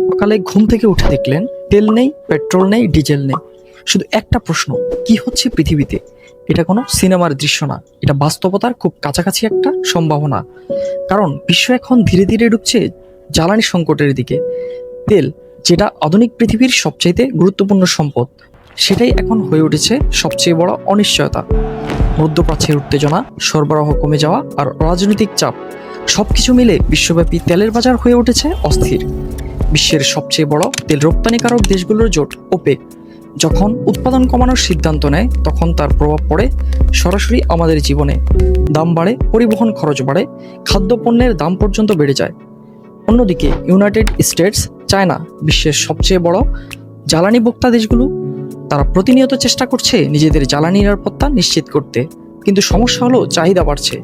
সকালে ঘুম থেকে উঠে দেখলেন তেল নেই, পেট্রোল নেই, ডিজেল নেই। শুধু একটা প্রশ্ন, কি হচ্ছে পৃথিবীতে? এটা কোনো সিনেমার দৃশ্য না, এটা বাস্তবতার খুব কাছাকাছি একটা সম্ভাবনা। কারণ বিশ্ব এখন ধীরে ধীরে ঢুকছে জ্বালানি সংকটের দিকে। তেল, যেটা আধুনিক পৃথিবীর সবচাইতে গুরুত্বপূর্ণ সম্পদ, সেটাই এখন হয়ে উঠেছে সবচেয়ে বড় অনিশ্চয়তা। মধ্যপ্রাচ্যের উত্তেজনা, সরবরাহ কমে যাওয়া আর রাজনৈতিক চাপ সবকিছু মিলে বিশ্বব্যাপী তেলের বাজার হয়ে উঠেছে অস্থির। বিশ্বের সবচেয়ে বড় তেল রপ্তানিকারক দেশগুলোর জোট ওপেক যখন উৎপাদন কমানোর সিদ্ধান্ত নেয়, তখন তার প্রভাব পড়ে সরাসরি আমাদের জীবনে। দাম বাড়ে, পরিবহন খরচ বাড়ে, খাদ্যপণ্যের দাম পর্যন্ত বেড়ে যায়। অন্যদিকে ইউনাইটেড স্টেটস, চায়না, বিশ্বের সবচেয়ে বড় জ্বালানি ভোক্তা দেশগুলো, তারা প্রতিনিয়ত চেষ্টা করছে নিজেদের জ্বালানি নিরাপত্তা নিশ্চিত করতে। কিন্তু সমস্যা হলো চাহিদা বাড়ছে,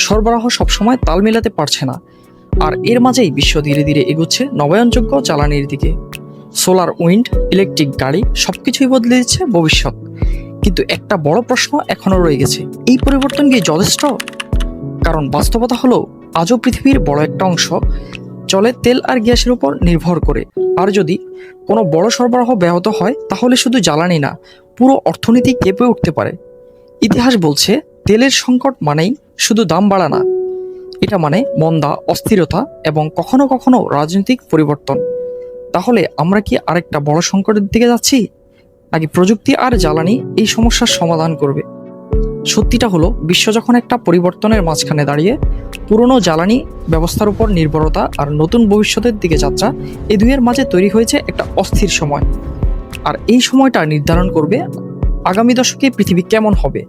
সরবরাহ সবসময় তাল মেলাতে পারছে না। আর এর মাঝেই বিশ্ব ধীরে ধীরে এগোচ্ছে নবায়নযোগ্য জ্বালানির দিকে। সোলার, উইন্ড, ইলেকট্রিক গাড়ি সবকিছুই বদলে দিচ্ছে ভবিষ্যৎ। কিন্তু একটা বড় প্রশ্ন এখনো রয়ে গেছে, এই পরিবর্তন কি যথেষ্ট? কারণ বাস্তবতা হলো আজও পৃথিবীর বড় একটা অংশ চলে তেল আর গ্যাসের উপর নির্ভর করে। আর যদি কোনো বড় সরবরাহ ব্যাহত হয়, তাহলে শুধু জ্বালানি না, পুরো অর্থনীতি কেঁপে উঠতে পারে। ইতিহাস বলছে তেলের সংকট মানেই শুধু দাম বাড়া না, এটা মানে মন্দা, অস্থিরতা এবং কখনো কখনো রাজনৈতিক পরিবর্তন। তাহলে আমরা কি আরেকটা বড় সংকটের দিকে যাচ্ছি, নাকি প্রযুক্তি আর জ্বালানি এই সমস্যার সমাধান করবে? সত্যিটা হলো, বিশ্ব যখন একটা পরিবর্তনের মাঝখানে দাঁড়িয়ে, পুরনো জ্বালানি ব্যবস্থার উপর নির্ভরতা আর নতুন ভবিষ্যতের দিকে যাত্রা, এই দুইয়ের মাঝে তৈরি হয়েছে একটা অস্থির সময়। আর এই সময়টা নির্ধারণ করবে আগামী দশকে পৃথিবী কেমন হবে।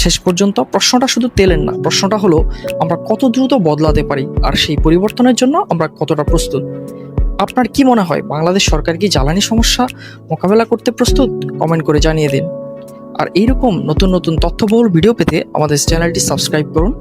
শেষ পর্যন্ত প্রশ্নটা শুধু তেলের না, প্রশ্নটা হলো আমরা কত দ্রুত বদলাতে পারি, আর সেই পরিবর্তনের জন্য আমরা কতটা প্রস্তুত। আপনার কি মনে হয়, বাংলাদেশ সরকার কি জ্বালানি সমস্যা মোকাবেলা করতে প্রস্তুত? কমেন্ট করে জানিয়ে দিন। আর এইরকম নতুন নতুন তথ্যবহুল ভিডিও পেতে আমাদের চ্যানেলটি সাবস্ক্রাইব করুন।